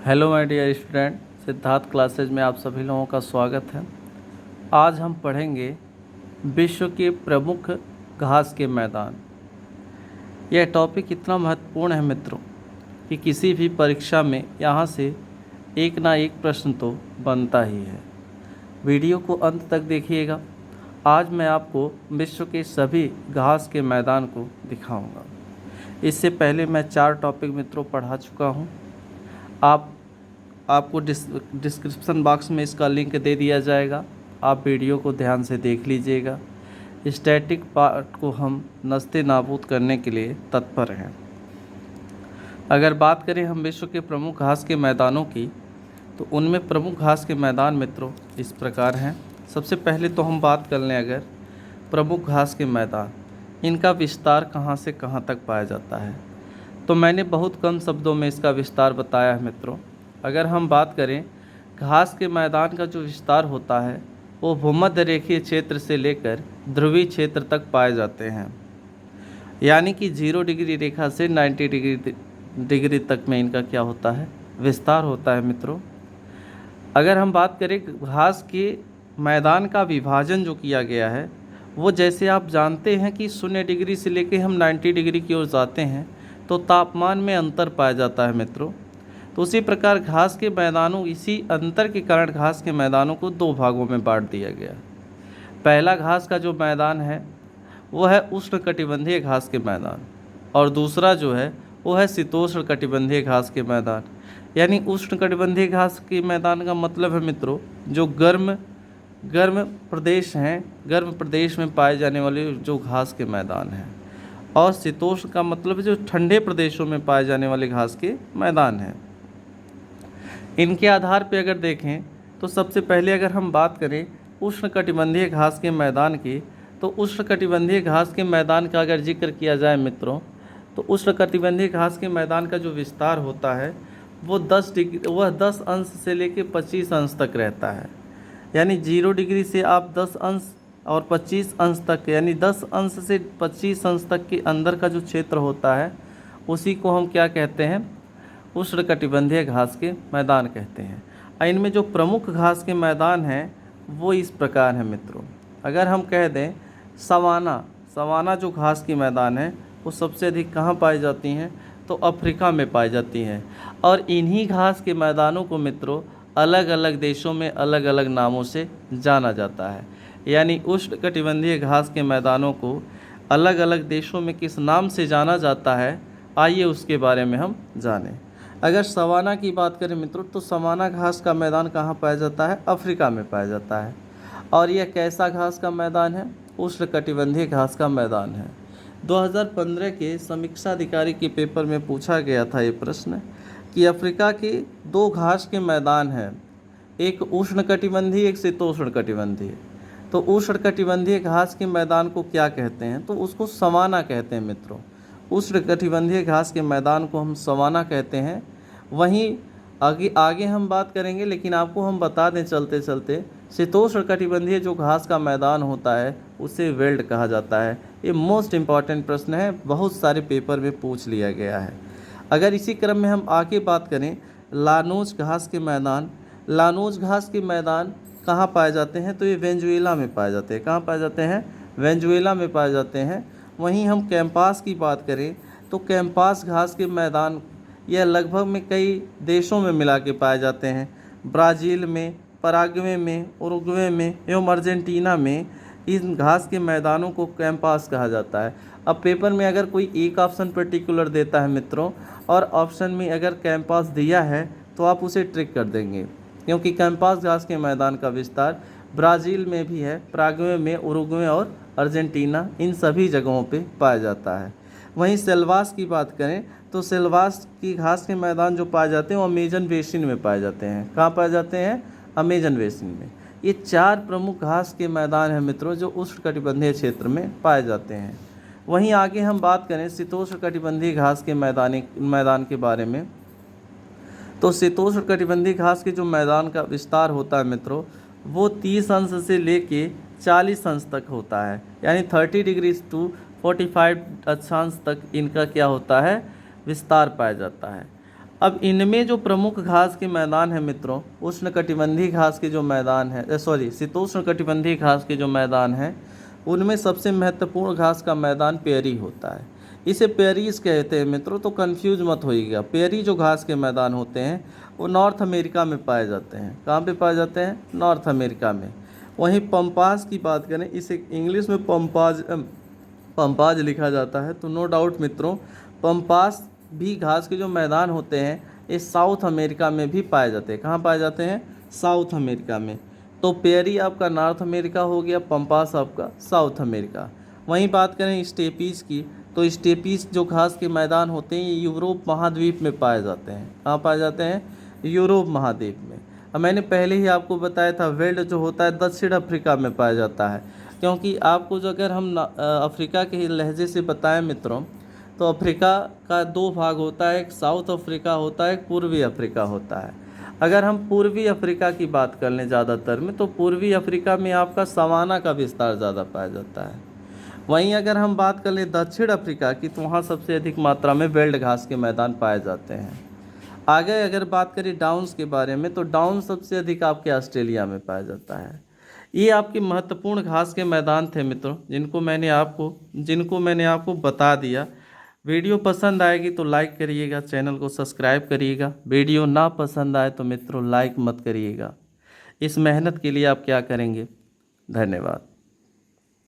Hello my dear student, Siddharth classes में आप सभी लोगों का स्वागत है। आज हम पढ़ेंगे विश्व के प्रमुख घास के मैदान। यह टॉपिक इतना महत्वपूर्ण है मित्रों कि किसी भी परीक्षा में यहाँ से एक ना एक प्रश्न तो बनता ही है। वीडियो को अंत तक देखिएगा। आज मैं आपको विश्व के सभी घास के मैदान को दिखाऊंगा। इससे पहले मैं 4 टॉपिक मित्रों पढ़ा चुका हूँ। आपको डिस्क्रिप्शन बॉक्स में इसका लिंक दे दिया जाएगा। आप वीडियो को ध्यान से देख लीजिएगा। स्टैटिक पार्ट को हम नस्ते नाबूद करने के लिए तत्पर हैं। अगर बात करें हम विश्व के प्रमुख घास के मैदानों की, तो उनमें प्रमुख घास के मैदान मित्रों इस प्रकार हैं। सबसे पहले तो हम बात कर लें अगर प्रमुख घास के मैदान, इनका विस्तार कहाँ से कहाँ तक पाया जाता है, तो मैंने बहुत कम शब्दों में इसका विस्तार बताया है मित्रों। अगर हम बात करें घास के मैदान का जो विस्तार होता है वो भूमध्य रेखीय क्षेत्र से लेकर ध्रुवीय क्षेत्र तक पाए जाते हैं, यानी कि 0 डिग्री रेखा से 90 डिग्री तक में इनका क्या होता है, विस्तार होता है मित्रों। अगर हम बात करें घास के मैदान का विभाजन जो किया गया है, वो जैसे आप जानते हैं कि 0 डिग्री से लेकर हम 90 डिग्री की ओर जाते हैं तो तापमान में अंतर पाया जाता है मित्रों। तो उसी प्रकार घास के मैदानों, इसी अंतर के कारण घास के मैदानों को 2 भागों में बांट दिया गया। पहला घास का जो मैदान है वो है उष्णकटिबंधीय घास के मैदान, और दूसरा जो है वो है शीतोष्ण कटिबंधीय घास के मैदान। यानी उष्णकटिबंधीय घास के मैदान का मतलब है मित्रों जो गर्म प्रदेश हैं, गर्म प्रदेश में पाए जाने वाले जो घास के मैदान हैं, और शीतोष्ण का मतलब है जो ठंडे प्रदेशों में पाए जाने वाले घास के मैदान हैं। इनके आधार पर अगर देखें तो सबसे पहले अगर हम बात करें उष्णकटिबंधीय घास के मैदान की, तो उष्णकटिबंधीय घास के मैदान का अगर जिक्र किया जाए मित्रों, तो उष्णकटिबंधीय घास के मैदान का जो विस्तार होता है वो 10 अंश से लेकर 25 अंश तक रहता है। यानी 0 डिग्री से आप 10 अंश और 25 अंश तक, यानी 10 अंश से 25 अंश तक के अंदर का जो क्षेत्र होता है उसी को हम क्या कहते हैं, उष्णकटिबंधीय घास के मैदान कहते हैं। इनमें जो प्रमुख घास के मैदान हैं वो इस प्रकार हैं मित्रों। अगर हम कह दें सवाना जो घास की मैदान है वो सबसे अधिक कहाँ पाई जाती हैं, तो अफ्रीका में पाई जाती हैं। और इन्हीं घास के मैदानों को मित्रों अलग अलग देशों में अलग अलग नामों से जाना जाता है। यानी उष्णकटिबंधीय घास के मैदानों को अलग अलग देशों में किस नाम से जाना जाता है, आइए उसके बारे में हम जानें। अगर सवाना की बात करें मित्रों, तो सवाना घास का मैदान कहाँ पाया जाता है, अफ्रीका में पाया जाता है। और यह कैसा घास का मैदान है, उष्णकटिबंधीय घास का मैदान है। 2015 के समीक्षा अधिकारी के पेपर में पूछा गया था ये प्रश्न कि अफ्रीका के 2 घास के मैदान हैं, एक उष्णकटिबंधीय एक शीतोष्णकटिबंधीय। तो उष्णकटिबंधीय घास के मैदान को क्या कहते हैं, तो उसको सवाना कहते हैं मित्रों। उष्णकटिबंधीय घास के मैदान को हम सवाना कहते हैं। वहीं आगे हम बात करेंगे, लेकिन आपको हम बता दें चलते चलते, शीतोष्णकटिबंधीय जो घास का मैदान होता है उसे वेल्ड कहा जाता है। ये मोस्ट इम्पॉर्टेंट प्रश्न है, बहुत सारे पेपर में पूछ लिया गया है। अगर इसी क्रम में हम आगे बात करें लानोज घास के मैदान, लानोज घास के मैदान कहाँ पाए जाते हैं, तो ये वेनेजुएला में पाए जाते हैं। कहाँ पाए जाते हैं, वेनेजुएला में पाए जाते हैं। वहीं हम कैंपास की बात करें तो कैंपास घास के मैदान यह लगभग में कई देशों में मिला के पाए जाते हैं। ब्राज़ील में, पराग्वे में, उरुग्वे में एवं अर्जेंटीना में इन घास के मैदानों को कैंपास कहा जाता है। अब पेपर में अगर कोई एक ऑप्शन पर्टिकुलर देता है मित्रों, और ऑप्शन में अगर कैंपास दिया है तो आप उसे ट्रिक कर देंगे, क्योंकि कैंपास घास के मैदान का विस्तार ब्राज़ील में भी है, पराग्वे में, उरुग्वे और अर्जेंटीना, इन सभी जगहों पे पाया जाता है। वहीं सेल्वास की बात करें तो सेल्वास की घास के मैदान जो पाए जाते हैं वो अमेजन बेसिन में पाए जाते हैं। कहाँ पाए जाते हैं, अमेजन बेसिन में। ये 4 प्रमुख घास के मैदान हैं मित्रों जो उष्णकटिबंधीय क्षेत्र में पाए जाते हैं। वहीं आगे हम बात करें शीतोष्णकटिबंधीय घास के मैदान के बारे में, तो शीतोष्णकटिबंधीय घास के जो मैदान का विस्तार होता है मित्रों वो 30 अंश से लेके 40 अंश तक होता है। यानी 30 डिग्री टू 45 अक्षांश तक इनका क्या होता है, विस्तार पाया जाता है। अब इनमें जो प्रमुख घास के मैदान है मित्रों, उष्णकटिबंधीय घास के जो मैदान है, शीतोष्णकटिबंधीय घास के जो मैदान है, उनमें सबसे महत्वपूर्ण घास का मैदान पेरी होता है। इसे पेरीज कहते हैं मित्रों, तो कंफ्यूज मत होइएगा। पेरी जो घास के मैदान होते हैं वो नॉर्थ अमेरिका में पाए जाते हैं। कहाँ पे पाए जाते हैं? नॉर्थ अमेरिका में। वहीं पंपास की बात करें, इसे इंग्लिश में पंपाज लिखा जाता है, तो नो डाउट मित्रों पंपास भी घास के जो मैदान होते हैं ये साउथ अमेरिका में भी पाए जाते हैं। कहाँ पाए जाते हैं? साउथ अमेरिका में। तो पेरी आपका नॉर्थ अमेरिका हो गया, पंपास आपका साउथ अमेरिका। वहीं बात करें स्टेपीज की, तो स्टेपीज जो घास के मैदान होते हैं ये यूरोप महाद्वीप में पाए जाते हैं। कहाँ पाए जाते हैं? यूरोप महाद्वीप में। अब मैंने पहले ही आपको बताया था वेल्ड जो होता है दक्षिण अफ्रीका में पाया जाता है, क्योंकि आपको जो अगर हम अफ्रीका के लहजे से बताएं मित्रों, तो अफ्रीका का दो भाग होता है, एक साउथ अफ्रीका होता है, एक पूर्वी अफ्रीका होता है। अगर हम पूर्वी अफ्रीका की बात कर लें ज़्यादातर में, तो पूर्वी अफ्रीका में आपका सवाना का विस्तार ज़्यादा पाया जाता है। वहीं अगर हम बात कर लें दक्षिण अफ्रीका की, तो वहाँ सबसे अधिक मात्रा में वेल्ड घास के मैदान पाए जाते हैं। आगे अगर बात करें डाउन्स के बारे में, तो डाउन सबसे अधिक आपके ऑस्ट्रेलिया में पाया जाता है। ये आपके महत्वपूर्ण घास के मैदान थे मित्रों, जिनको मैंने आपको बता दिया। वीडियो पसंद आएगी तो लाइक करिएगा, चैनल को सब्सक्राइब करिएगा। वीडियो ना पसंद आए तो मित्रों लाइक मत करिएगा। इस मेहनत के लिए आप क्या करेंगे? धन्यवाद।